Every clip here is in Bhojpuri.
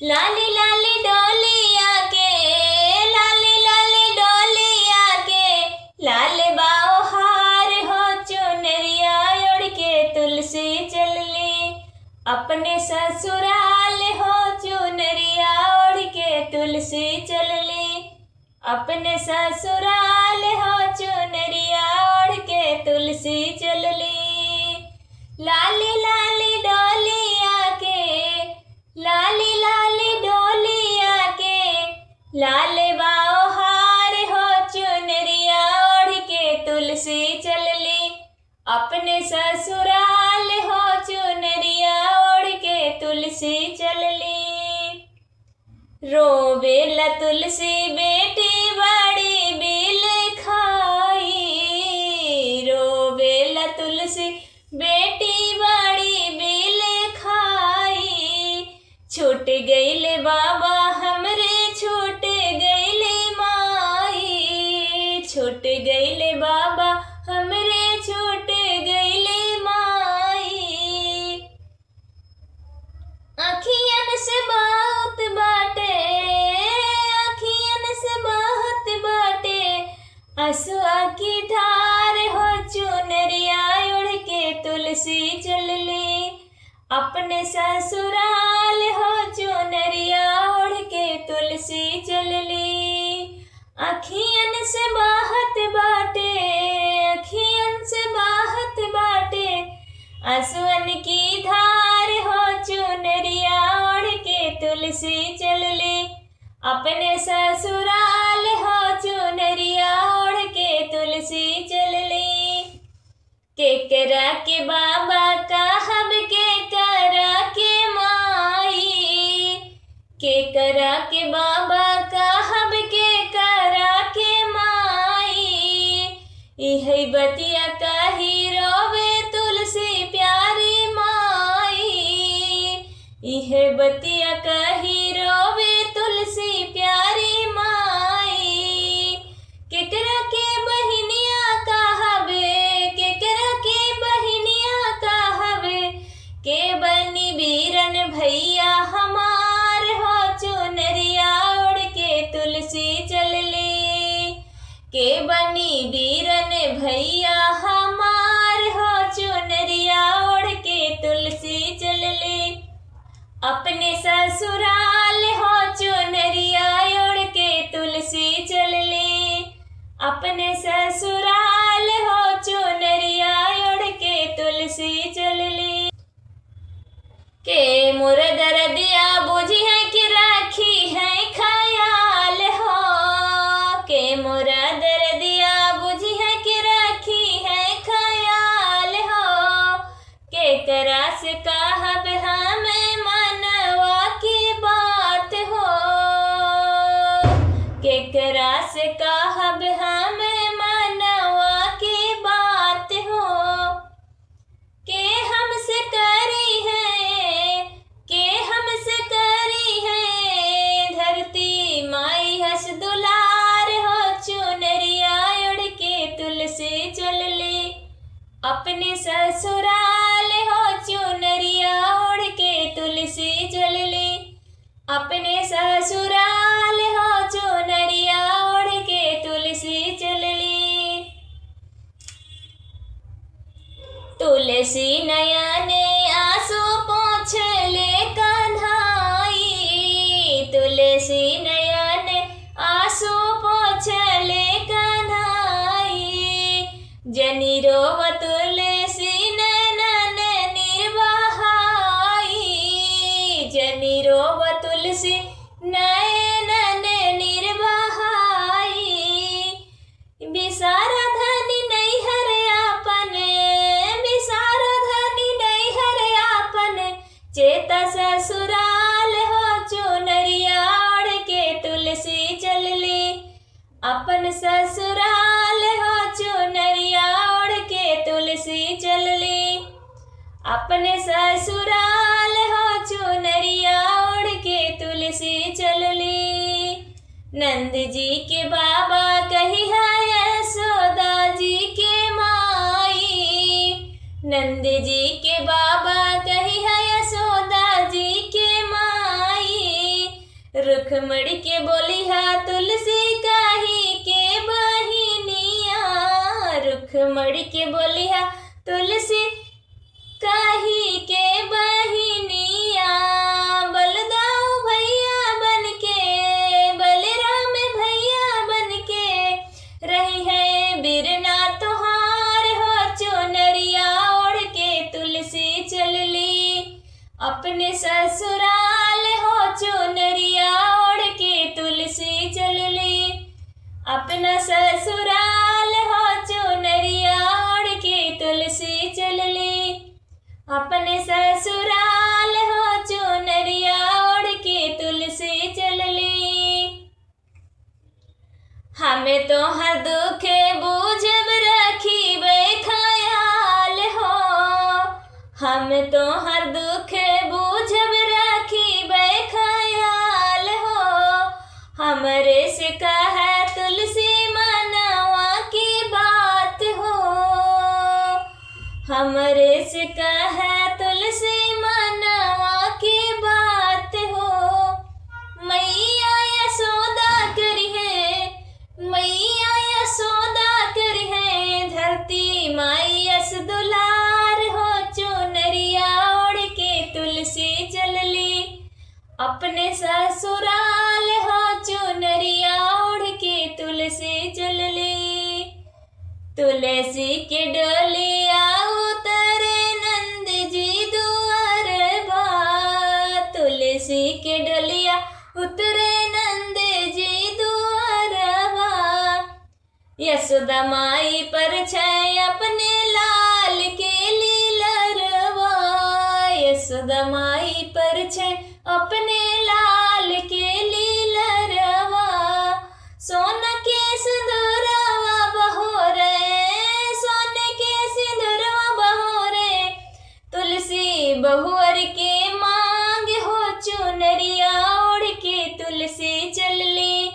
लाली लाली डोलिया के, लाली लाली डोलिया के, लाल बाओ हार हो चुनरिया ओढ़ के तुलसी चलली अपने ससुराल हो चुनरिया ओढ़ के तुलसी चलली अपने ससुराल हो चुनरिया ओढ़ के तुलसी चलली। लाली लाली डोलिया के, लाली लाली डोलिया के, लाल बाओ हार हो चुनरिया ओढ़ के तुलसी चलली अपने ससुराल हो चुनरिया ओढ़ के तुलसी चलली। रोवेला तुलसी बेटी बड़ी बिल खाई, रोवेला तुलसी बेटी बड़ी बिल खाई, छूट गईले बाबा हमरे छूट गईले माई, छूट गईले बाबा हमरे छूट गईले माई। अखियन से बहुत बाटे, अखियन से बहुत बाटे, असुआ की धार हो चुनरिया ओढ़ के तुलसी चलली अपने ससुराल हो चुनरिया ओढ़ के तुलसी चलली। अखियन से बहुत बाटे, अखियन से बहुत बाटे, असुअन की धार हो चुनरिया ओढ़ के तुलसी चलली अपने ससुराल हो चुनरिया ओढ़ के तुलसी चलली। केकरा के बाबा कहब केकरा के माई, केकरा के बाबा कहब केकरा के माई, इहै बतिया कही रोवे तुलसी प्यारी माई, इहे बतिया कही रोवे तुलसी प्यारी माई। केकरा के बहिनिया कहबे, केकरा के बहिनिया कहबे, के बनी बीरन भैया हमार हो चुनरिया ओढ़ के तुलसी चलली, के बनी बीरन भैया हमार हो चुनरिया ओढ़ के तुलसी चलली अपने ससुराल हो चुनरिया ओढ़ के तुलसी चलली अपने ससुराल हो चुनरिया ओढ़ के तुलसी चलली। के मोर दर्दिया बुझी है कि राखी है ख्याल हो, के मोर दर्दिया बुझी है कि राखी है ख्याल हो, केकरा से कहब हमें मनवा की बात हो, केकरा से कहब हमें मनवा की बात हो, के हमसे करी है, के हमसे करी है धरती माई हंस दुलार हो चुनरिया ओढ़ के तुलसी चलली अपने ससुराल हो चुनरिया ओढ़ के तुलसी चलली अपने ससुराल हो चुनरिया ओढ़ के तुलसी चलली। तुलसी नयने आंसू पोंछ ले कन्हाई, तुलसी नयने आंसू पोंछ ले कन्हाई, जनी रोव तुलसी नैनन निर्बहाई, जनी रोव तुलसी नैनन निर्बहाई, बिसारा धनी नहीं हर आपन, बिसारा धनी नहीं हर आपन, चेता ससुराल हो चुनरिया ओढ़ के तुलसी चलली अपन ससुराल हो चुनरिया ओढ़ के तुलसी चलली अपने ससुराल हो चुनरिया ओढ़ के तुलसी चलली। नंद जी के बाबा कही है यशोदा जी के माई, नंद जी के बाबा कही है यशोदा जी के माई, रुख मुड़ के बोलिहा तुलसी काही के बहिनिया, रुख मुड़ के बोलिहा तुलसी काही के बहिनिया। बलदाऊ भैया बनके, बलराम भैया बनके, रही है बिरना तोहार हो चुनरिया ओढ़ के तुलसी चलली अपने ससुराल हो चुनरिया ओढ़ के तुलसी चलली अपना ससुराल हो चुनरिया ओढ़ के तुलसी चलली अपने ससुराल हो चुनरिया ओढ़ के तुलसी चलली। हमें तो हर दुख बूझब रखी ख्याल हो, हम तो हर दुख बूझब रखी ख्याल हो। हमरे से कह तुलसी मनवा की बात हो, हमरे से कह तुलसी मनवा की बात हो। मैया यशोदा करी है, मैया यशोदा करी है, धरती माई यस दुलार हो चुनरिया ओढ़ के तुलसी चलली अपने ससुराल हो चुनरिया ओढ़ के तुलसी चलली। तुलसी के डोलिया उतरे नंद जी दुआरबा, तुलसी के डोलिया उतरे नंद जी दुआरबा। यशोदा माई पर छे अपने लाल के लीलरवा, यशोदा माई पर छे अपने लाल के लीलरवा। सोना के सिंदूरवा बहोरे, सोने के सिंदूरवा बहोरे, तुलसी बहुअर के मांग हो चुनरिया ओढ़ के तुलसी चलली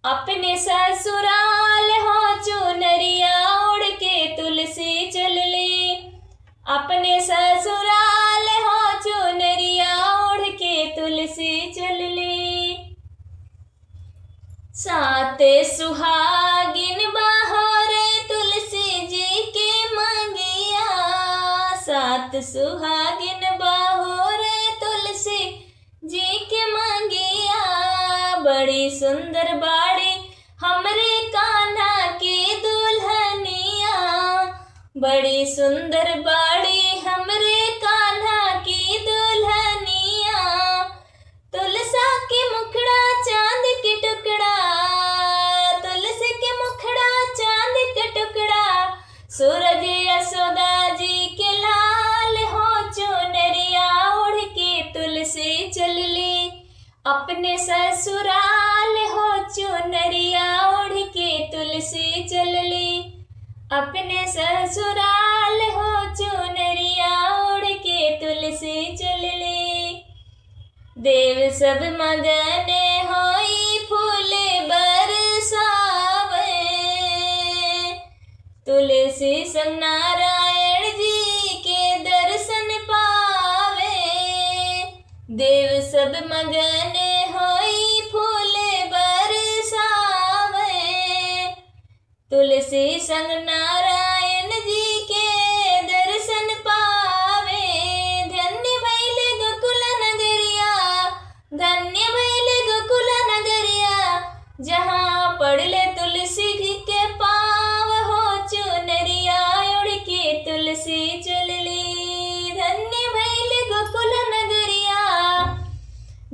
अपने ससुराल हो चुनरिया ओढ़ के तुलसी चलली अपने ससुराल हो चुनरिया ओढ़ के तुलसी चलली। सात सुहागिन बहोरे तुलसी जी के मंगिया, सात सुहागिन बहोरे तुलसी जी के मंगिया। बड़ी सुंदर बाड़ी हमरे कान्हा की दुल्हनिया, बड़ी सुंदर बाड़ी हमरे कान्हा की दुल्हनिया। तुलसा के मुखड़ा चांद के टुकड़ा, तुलसी के मुखड़ा चांद के टुकड़ा। सूरज यशोदा जी के लाल हो चुनरिया ओढ़ के तुलसी चलली अपने ससुराल हो चुनरिया ओढ़ के तुलसी चलली अपने ससुराल हो चुनरिया ओढ़ के तुलसी चलली। देव सब मगन होई फूल बरसावे, तुलसी संग नारायण जी के दर्शन पावे। देव सब मगन होई फूल बरसावे, तुलसी संग नारायण जी के दर्शन पावे। धन्य भइल गोकुल नगरिया, धन्य भइल गोकुल नगरिया, जहाँ पड़ले तुलसी के पाव हो चुनरिया ओढ़ के तुलसी चलली। धन्य भइल गोकुल नगरिया,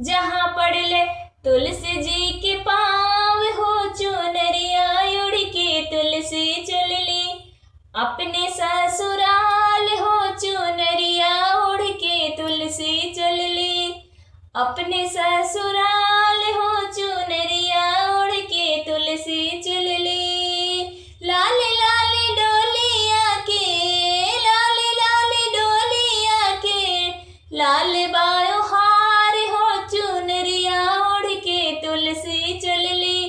जहाँ पड़ले तुलसी जी के पाव हो चुनरिया ओढ़ के तुलसी चलली अपने ससुराल हो चुनरिया ओढ़ के तुलसी चलली अपने ससुराल हो चुनरिया ओढ़ के तुलसी चलली। लाल लाल डोलिया के, लाल लाल डोलिया के, लाल बायो हार हो चुनरिया ओढ़ के तुलसी चलली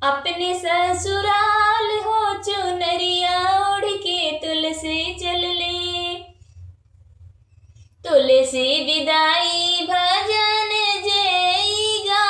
अपने ससुराल हो चुनरिया ओढ़ के तुलसी चलली। तुलसी विदाई भजन जय गा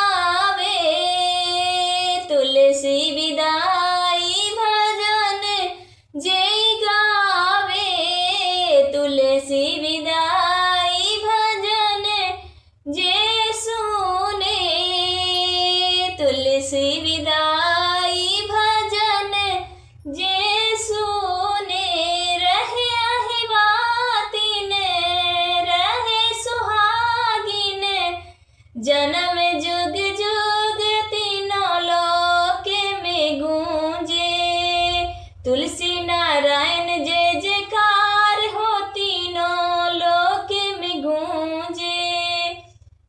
जन्म जुग जुग तीनों लोक में गूंजे। तुलसी नारायण जय जयकार हो तीनों लोक में गूंजे।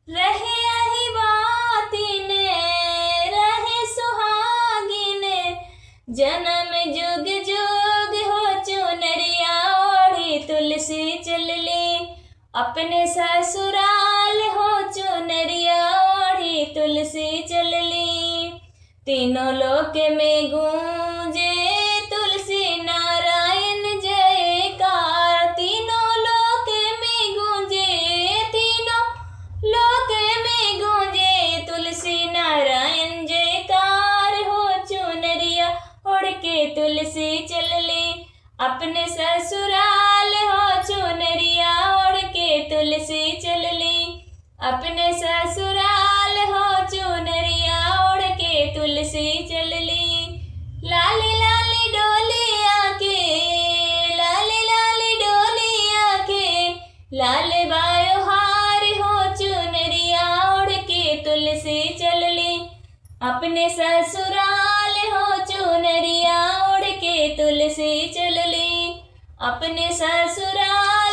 रहे अहिबातिन रहे सुहागिन, जन्म जुग जुग हो चुनरिया ओढ़ी तुलसी चलली। अपने ससुराल हो चुनरिया ओढ़ी तुलसी चलली। तीनों लोक में गूंजे तुलसी नारायण जयकार। तीनों लोक में गूंजे, तीनों लोक में गूंजे तुलसी नारायण जयकार हो चुनरिया ओढ़ के तुलसी चलली। अपने ससुराल हो चुनरिया ओढ़ के तुलसी चलली। अपने ससुराल हो चुनरिया ओढ़ के तुलसी चलली। लाली लाली डोलिया के, लाली लाली डोलिया के, लाल बायो हार हो चुनरिया ओढ़ के तुलसी चलली। अपने ससुराल हो चुनरिया ओढ़ के तुलसी चलली। अपने ससुराल